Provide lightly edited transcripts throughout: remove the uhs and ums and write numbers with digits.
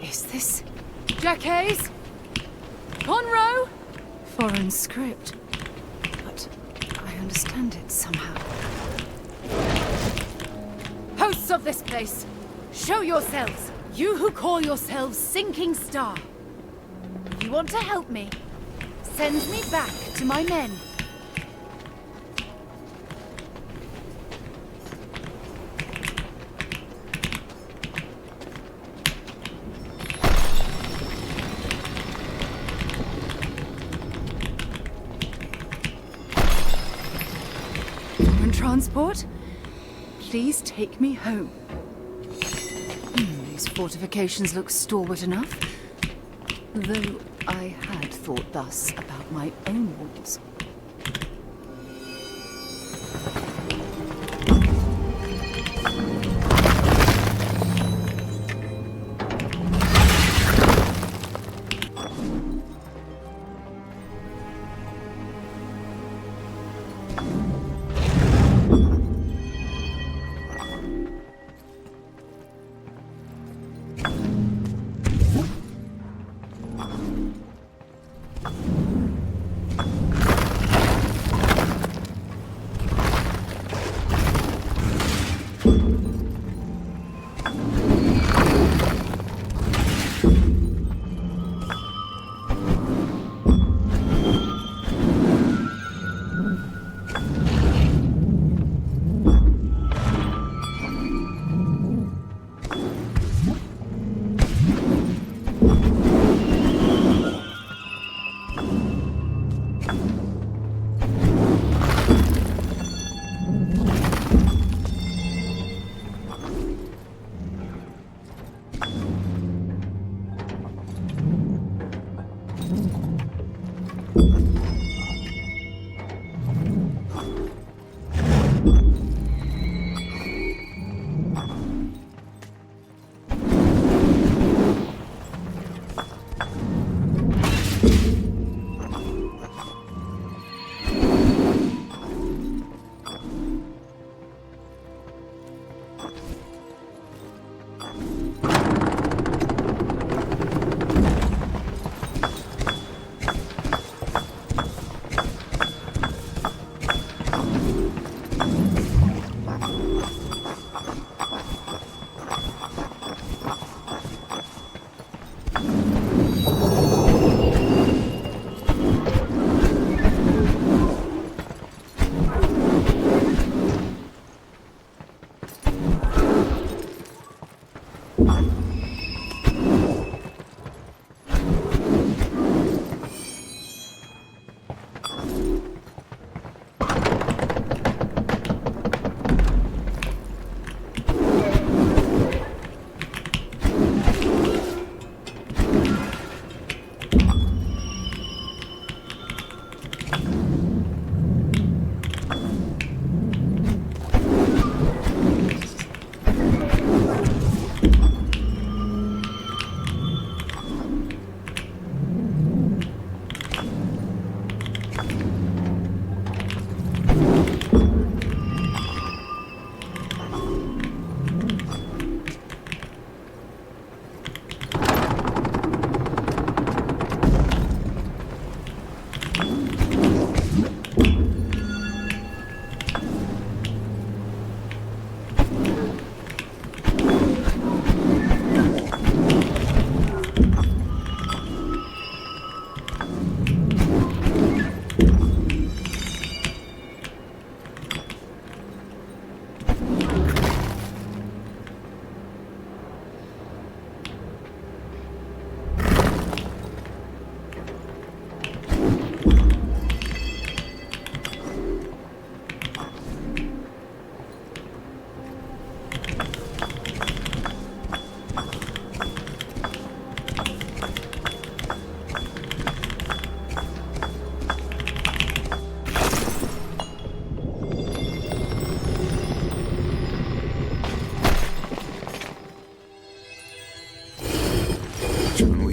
Is this Jack Hayes? Conroe? foreign script? But I understand it somehow. Hosts of this place, show yourselves. You who call yourselves Sinking Star. If you want to help me, send me back to my men. Foreign transport? Please take me home. These fortifications look stalwart enough. Though I had thought thus about my own walls.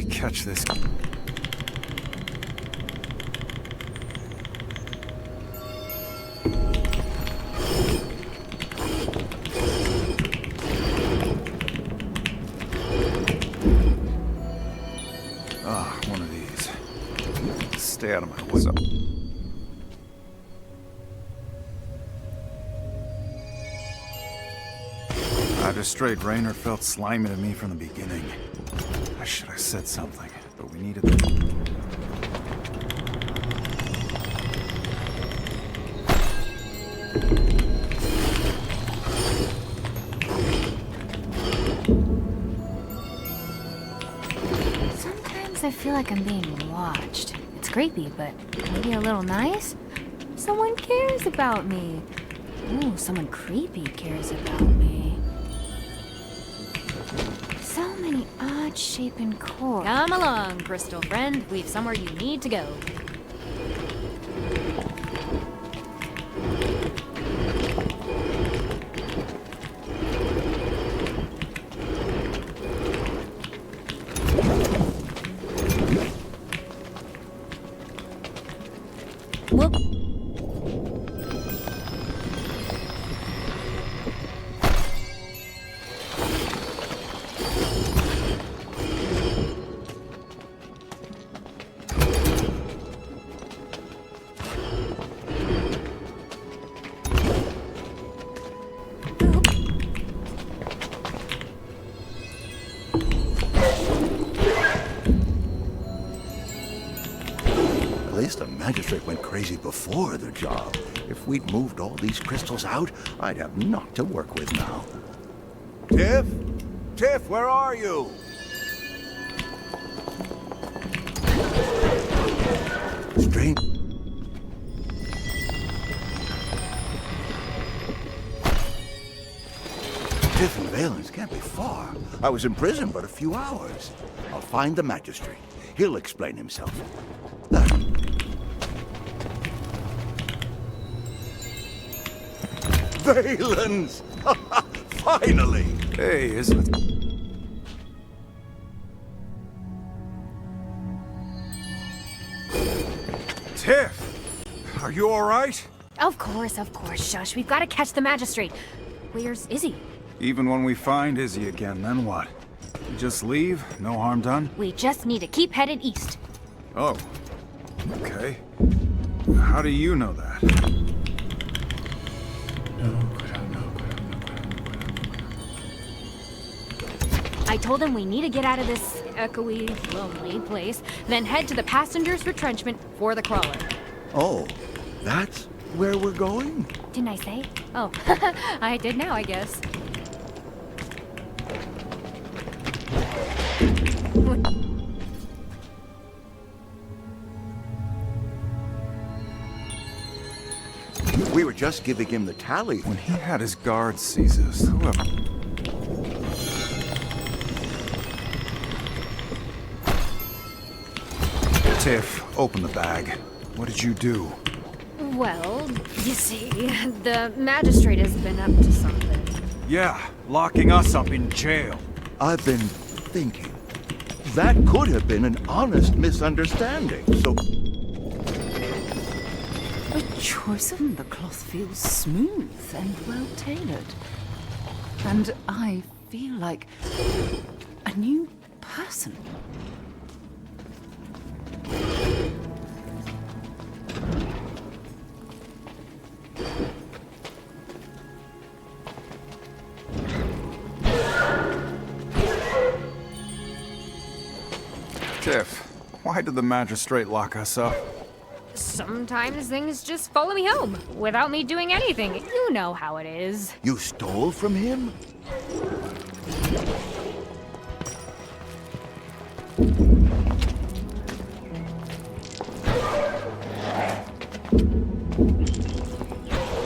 Catch this. Stay out of my way. Magistrate Rayner felt slimy to me from the beginning. I should have said something, but we needed Sometimes I feel like I'm being watched. It's creepy, but maybe a little nice? Someone cares about me. Ooh, someone creepy cares about me. So many odd-shapen cores. Come along, Crystal friend. We've somewhere you need to go. Whoop. At least the magistrate went crazy before the job. If we'd moved all these crystals out, I'd have naught to work with now. Tiff? Tiff, where are you? Strange. Tiff and Valence can't be far. I was in prison but a few hours. I'll find the magistrate. He'll explain himself. Valence! Finally! Hey, isn't it? Tiff! Are you alright? Of course, Shush. We've got to catch the magistrate. Where's Izzy? Even when we find Izzy again, then what? You just leave? No harm done? We just need to keep headed east. Oh. Okay. How do you know that? I told him we need to get out of this echoey, lonely place, then head to the passengers' retrenchment for the crawler. Oh, that's where we're going? Didn't I say? Oh, I did now, I guess. We were just giving him the tally. When he had his guards seize us, whoever... Tiff, open the bag. What did you do? Well, you see, the magistrate has been up to something. Yeah, locking us up in jail. I've been thinking. That could have been an honest misunderstanding, so... A choice of the cloth feels smooth and well-tailored. And I feel like a new person. Tiff, why did the magistrate lock us up? Sometimes things just follow me home, without me doing anything. You know how it is. You stole from him?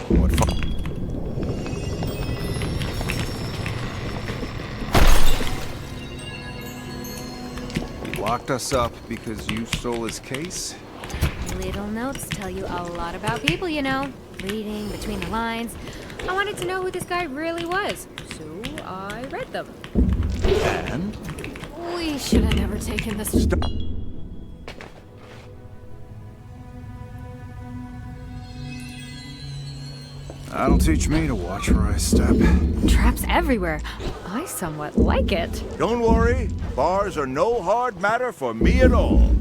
What fu- He locked us up because you stole his case? Little notes tell you a lot about people, you know. Reading between the lines. I wanted to know who this guy really was, so I read them. And? We should have never taken this. That'll teach me to watch where I step. Traps everywhere. I somewhat like it. Don't worry, bars are no hard matter for me at all.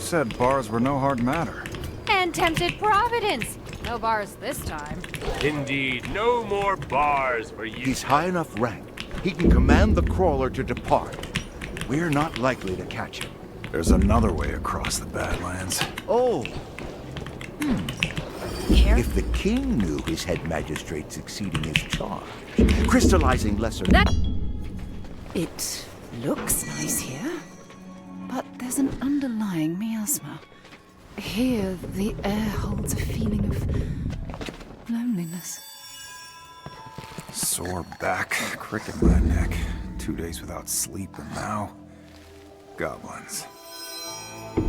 said bars were no hard matter. And tempted Providence. No bars this time. Indeed, no more bars for you. He's high enough rank. He can command the crawler to depart. We're not likely to catch him. There's another way across the Badlands. Oh, Care? if the king knew his head magistrate succeeding his charge, crystallizing lesser... It looks nice here, but there's an underlying miasma. Here, the air holds a feeling of loneliness. Sore back, crick in my neck. 2 days without sleep, and now... goblins. If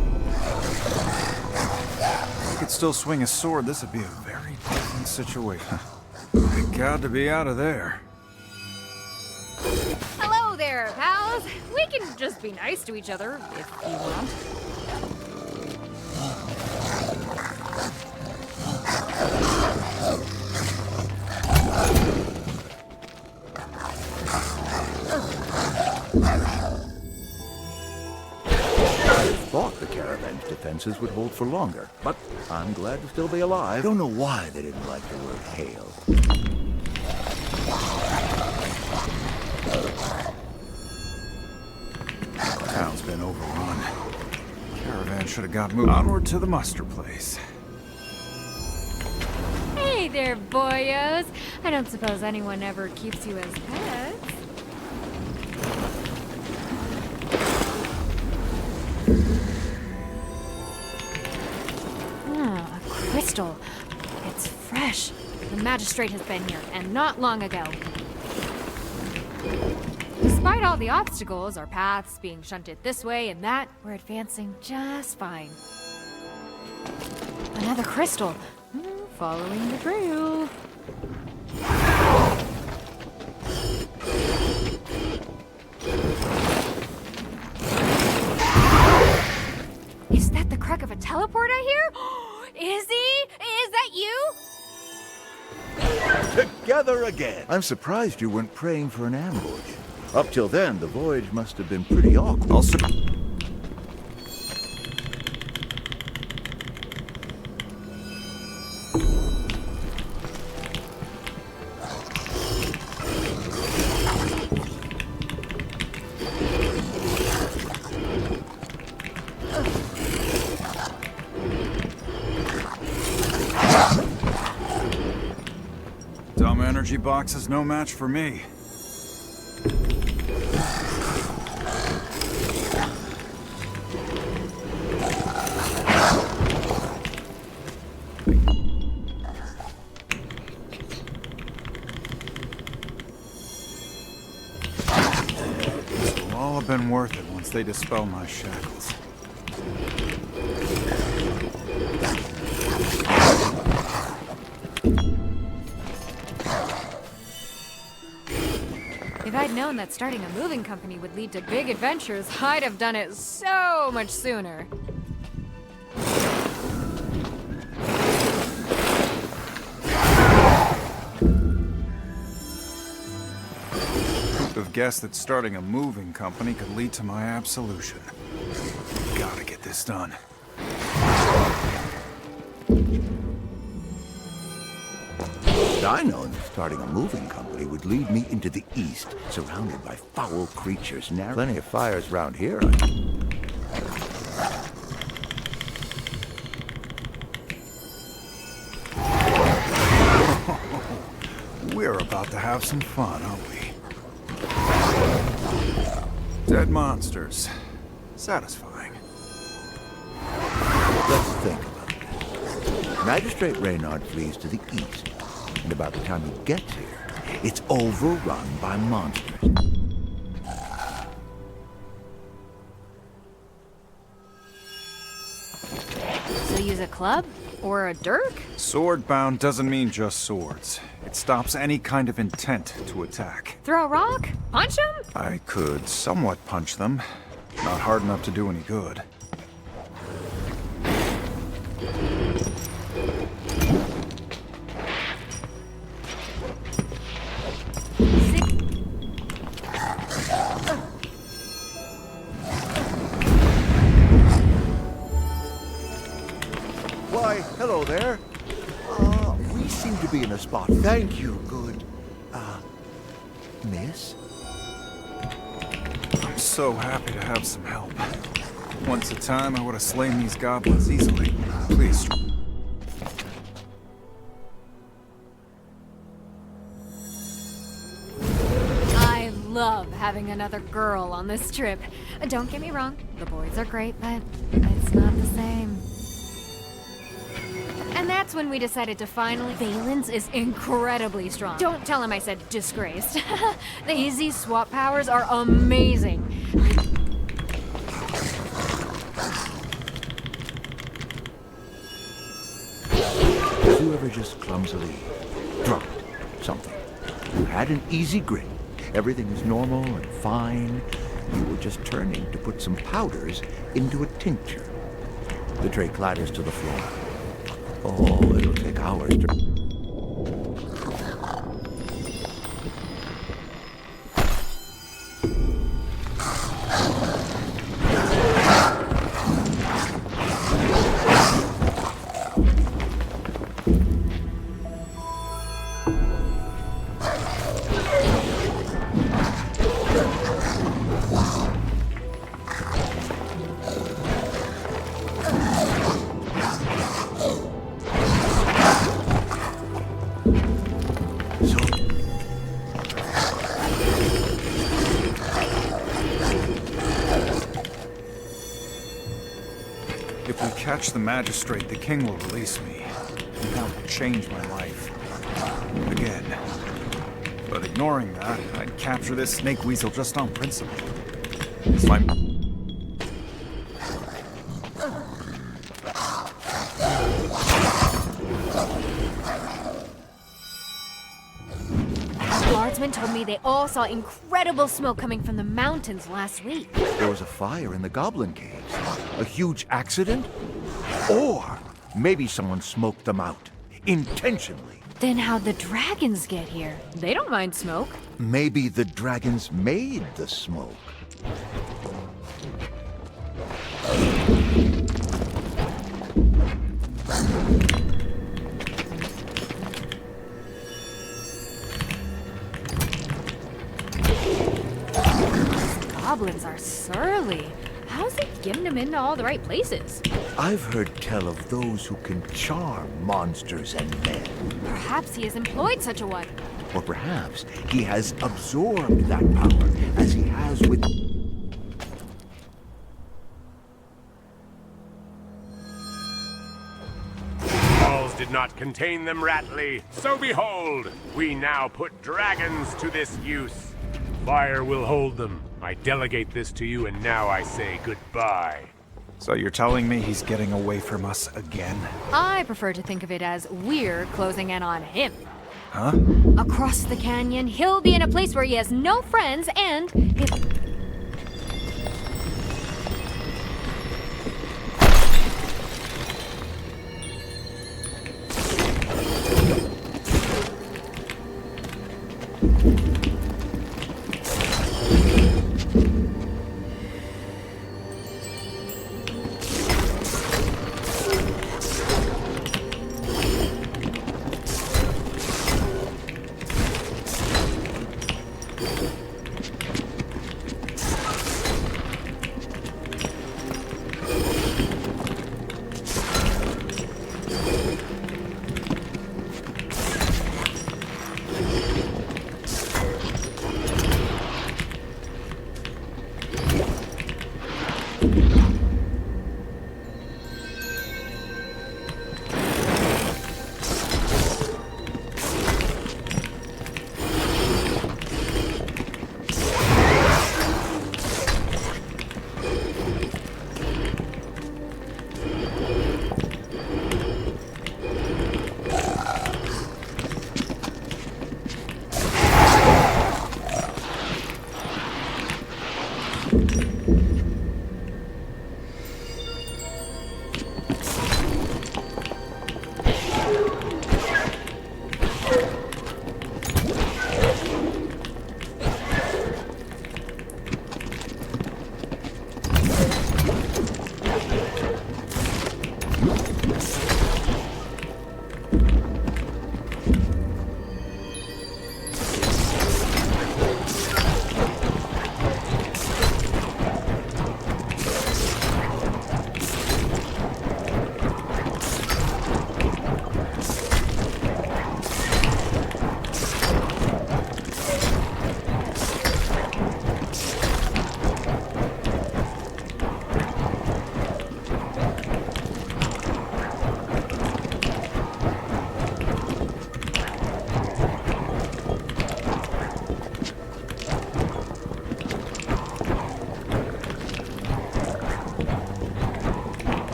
I could still swing a sword, this would be a very different situation. I got to be out of there. Hello there, pals. We can just be nice to each other if you want. Thought the caravan's defenses would hold for longer, but I'm glad to still be alive. Don't know why they didn't like the word hail. Town's been overrun. Caravan should have got moved onward to the muster place. Hey there, boyos. I don't suppose anyone ever keeps you as pets. A crystal. It's fresh. The magistrate has been here, and not long ago. Despite all the obstacles, our paths being shunted this way and that, we're advancing just fine. Another crystal. Following the trail. Is that the crack of a teleport I hear? Is he? Is that you? Together again! I'm surprised you weren't praying for an ambush. Up till then, the voyage must have been pretty awkward. Dumb energy box is no match for me. This will all have been worth it once they dispel my shackles. If I'd known that starting a moving company would lead to big adventures, I'd have done it so much sooner. Who'd have guessed that starting a moving company could lead to my absolution? Gotta get this done. I know that starting a moving company would lead me into the east, surrounded by foul creatures. Plenty of fires around here. We're about to have some fun, aren't we? Dead monsters. Satisfying. Let's think about this. Magistrate Reynard flees to the east. And about the time he gets here, it's overrun by monsters. So use a club? Or a dirk? Sword-bound doesn't mean just swords. It stops any kind of intent to attack. Throw a rock? Punch him? I could somewhat punch them. Not hard enough to do any good. Hello there. We seem to be in a spot. Thank you, good. Miss? I'm so happy to have some help. Once a time, I would have slain these goblins easily. Please. I love having another girl on this trip. Don't get me wrong, the boys are great, but it's not the same. And that's when we decided to finally... Valen's is incredibly strong. Don't tell him I said disgraced. These swap powers are amazing. Have you ever just clumsily dropped something? You had an easy grip. Everything was normal and fine. You were just turning to put some powders into a tincture. The tray clatters to the floor. Oh, it'll take hours to... If we catch the magistrate, the king will release me. And that will change my life. Again. But ignoring that, I'd capture this snake weasel just on principle. It's my... Guardsmen told me they all saw incredible smoke coming from the mountains last week. There was a fire in the goblin caves. A huge accident? Or maybe someone smoked them out. Intentionally. Then how'd the dragons get here? They don't mind smoke. Maybe the dragons made the smoke. Goblins are surly. How's he getting them into all the right places? I've heard tell of those who can charm monsters and men. Perhaps he has employed such a one. Or perhaps he has absorbed that power as he has with... Walls did not contain them, Ratley. So behold, we now put dragons to this use. Fire will hold them. I delegate this to you, and now I say goodbye. So you're telling me he's getting away from us again? I prefer to think of it as we're closing in on him. Huh? Across the canyon, he'll be in a place where he has no friends, and if...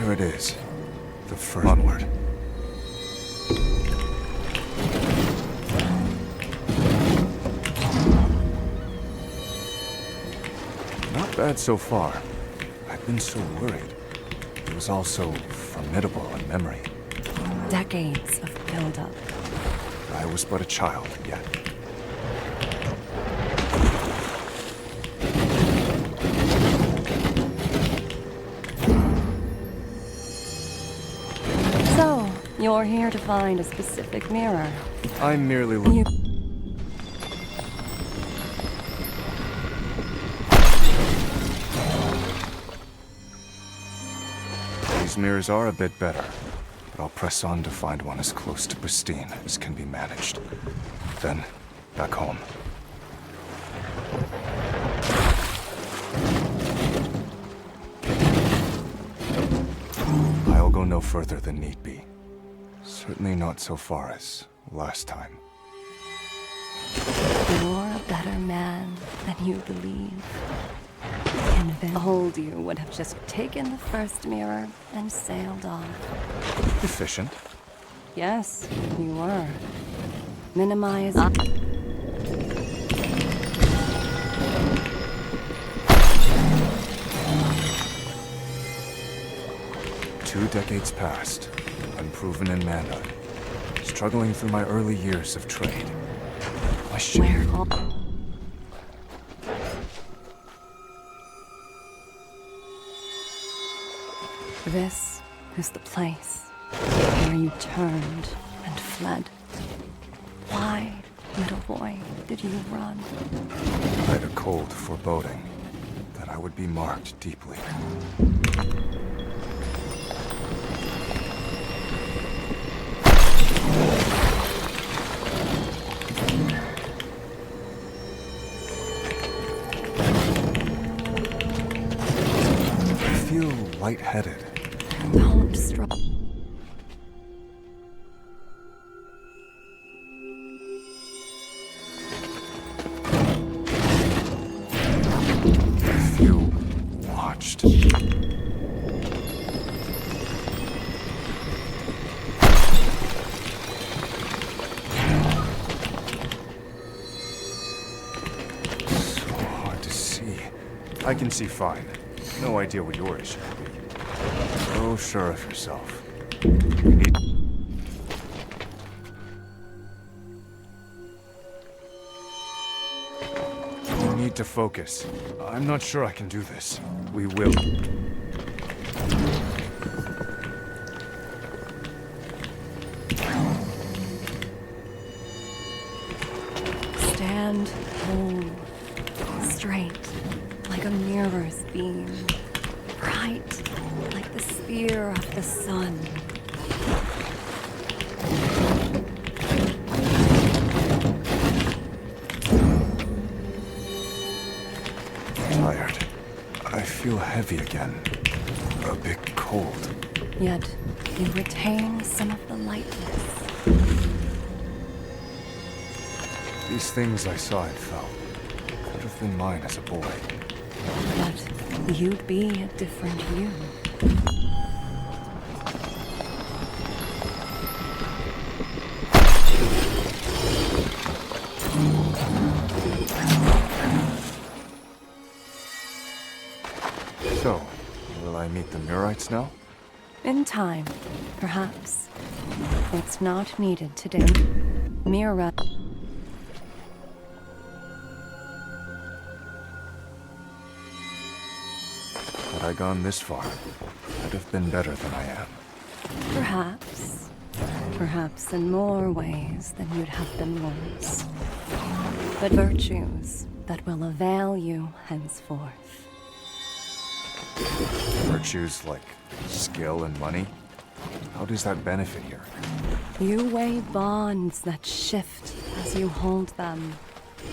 There it is. The first onward. Not bad so far. I've been so worried. It was all so formidable in memory. Decades of buildup. I was but a child yet. So, you're here to find a specific mirror. I'm merely looking. You These mirrors are a bit better, but I'll press on to find one as close to pristine as can be managed. Then, back home. I'll go no further than need be. Certainly not so far as last time. You're a better man than you believe. And Behold, you would have just taken the first mirror and sailed off. Efficient. Yes, you were. Minimize. 2 decades past, unproven in manhood, struggling through my early years of trade. My Where all This is the place where you turned and fled. Why, little boy, did you run? I had a cold foreboding that I would be marked deeply. I feel lightheaded. Don't struggle. I feel watched. So hard to see. I can see fine. No idea what your issue would be. So sure of yourself. We need... You need to focus. I'm not sure I can do this. We will. Stand whole, straight, like a mirror's beam, bright, like the spear of the sun. Tired. I feel heavy again. A bit cold. Yet you retain some of the lightness. These things I saw and felt could have been mine as a boy. But you'd be a different you. So, will I meet the Murites now? In time, perhaps. It's not needed today. Mira. Had I gone this far, I'd have been better than I am. Perhaps. Perhaps in more ways than you'd have been once. But virtues that will avail you henceforth. Virtues like skill and money? How does that benefit here? You weigh bonds that shift as you hold them.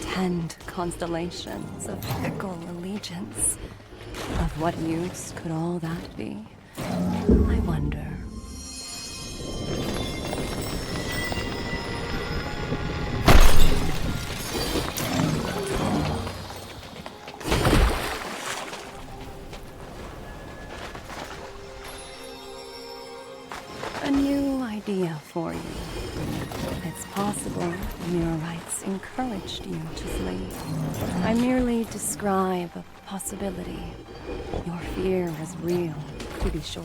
Tend constellations of fickle allegiance. Of what use could all that be? I wonder. A new idea for you. It's possible Murites encouraged you to flee. I merely describe a possibility. Your fear is real, to be sure.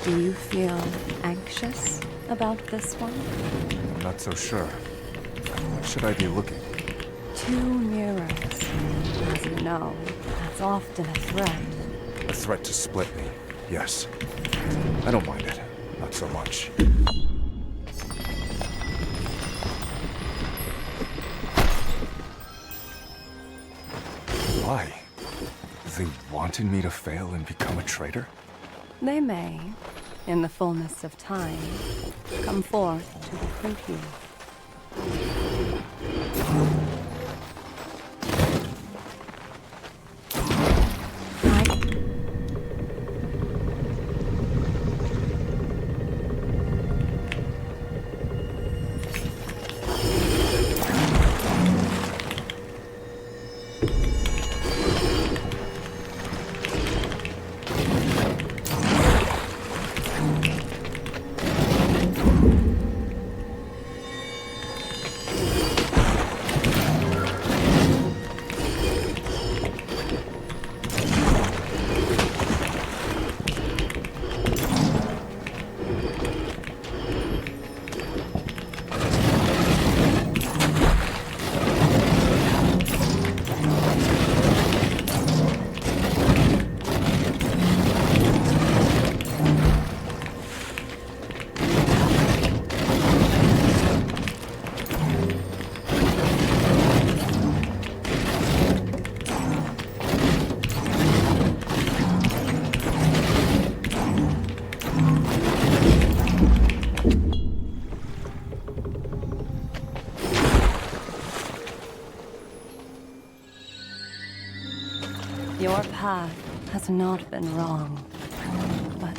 Do you feel anxious about this one? I'm not so sure. What should I be looking? 2 mirrors. As you know, that's often a threat. A threat to split me, yes. I don't mind it. Not so much. Why? They wanted me to fail and become a traitor? They may, in the fullness of time, come forth to recruit you. Your path has not been wrong, but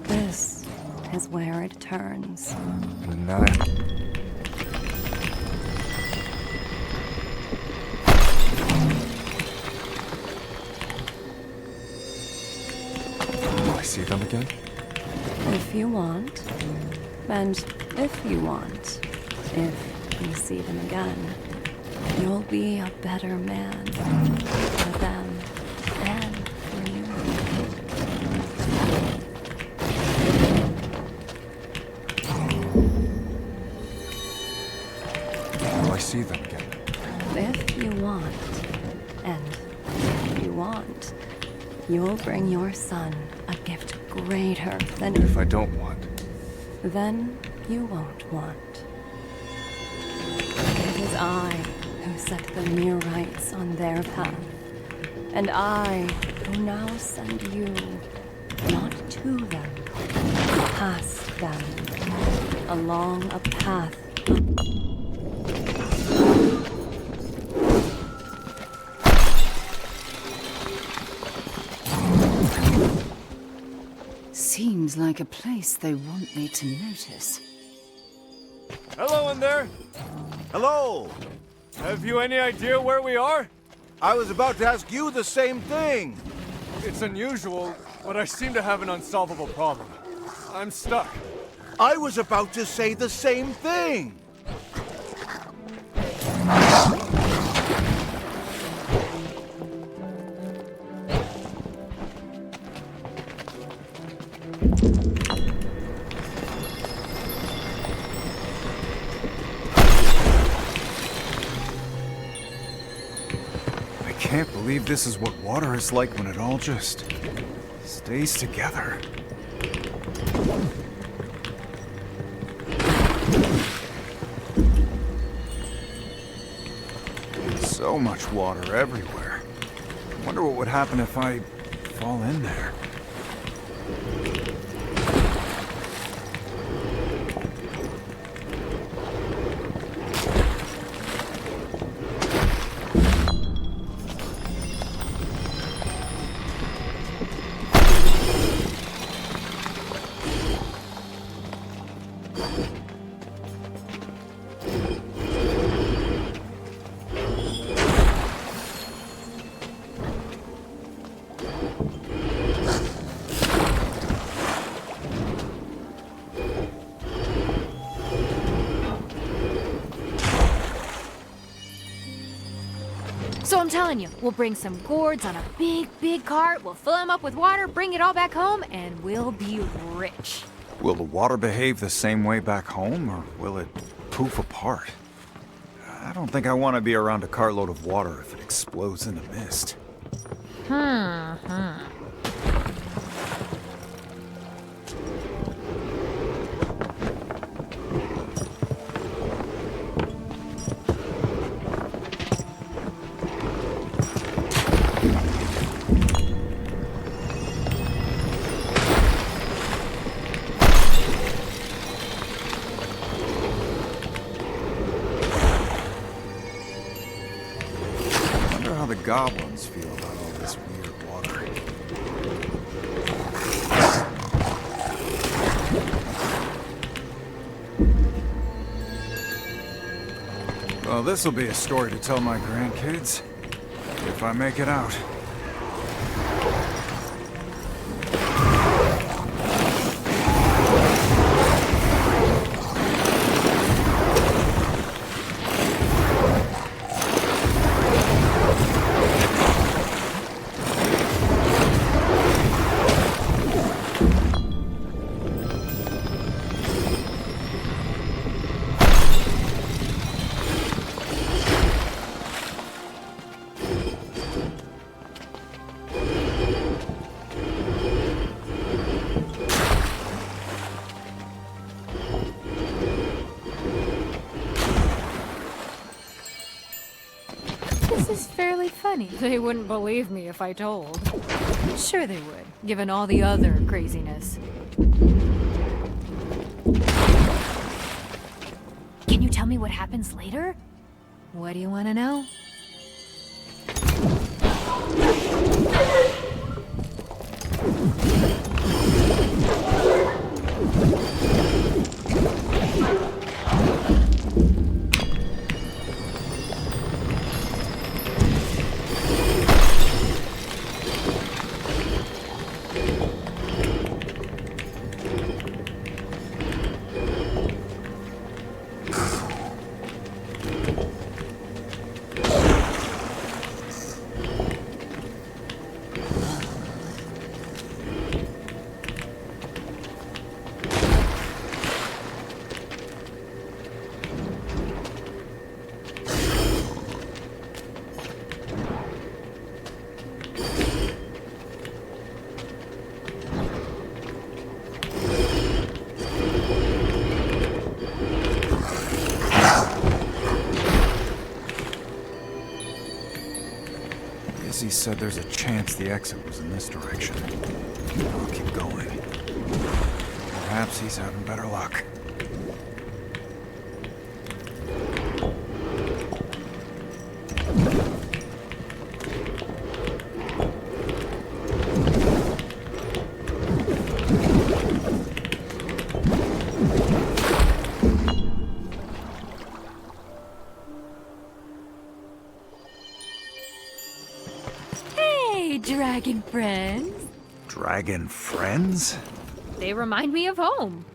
this is where it turns. And now will I see them again? If you want, and if you want, if you see them again, you'll be a better man for them and for you. Will I see them again? If you want, and if you want, you'll bring your son a gift greater than If I don't want, then you won't want. It is I who set the Murites on their path, and I who now send you, not to them, past them, along a path. Seems like a place they want me to notice. hello in there. Hello! Have you any idea where we are? I was about to ask you the same thing! It's unusual, but I seem to have an unsolvable problem. I'm stuck. I was about to say the same thing! I can't believe this is what water is like when it all just stays together. So much water everywhere. I wonder what would happen if I fall in there. So I'm telling you, we'll bring some gourds on a big cart, we'll fill them up with water, bring it all back home, and we'll be rich. Will the water behave the same way back home, or will it poof apart? I don't think I want to be around a cartload of water if it explodes into mist. The goblins feel about all this weird water. Well, this'll be a story to tell my grandkids, if I make it out. This is fairly funny. They wouldn't believe me if I told. Sure they would, given all the other craziness. Can you tell me what happens later? What do you want to know? He said there's a chance the exit was in this direction. I'll keep going. Perhaps he's having better luck. dragon friends. Dragon friends? They remind me of home.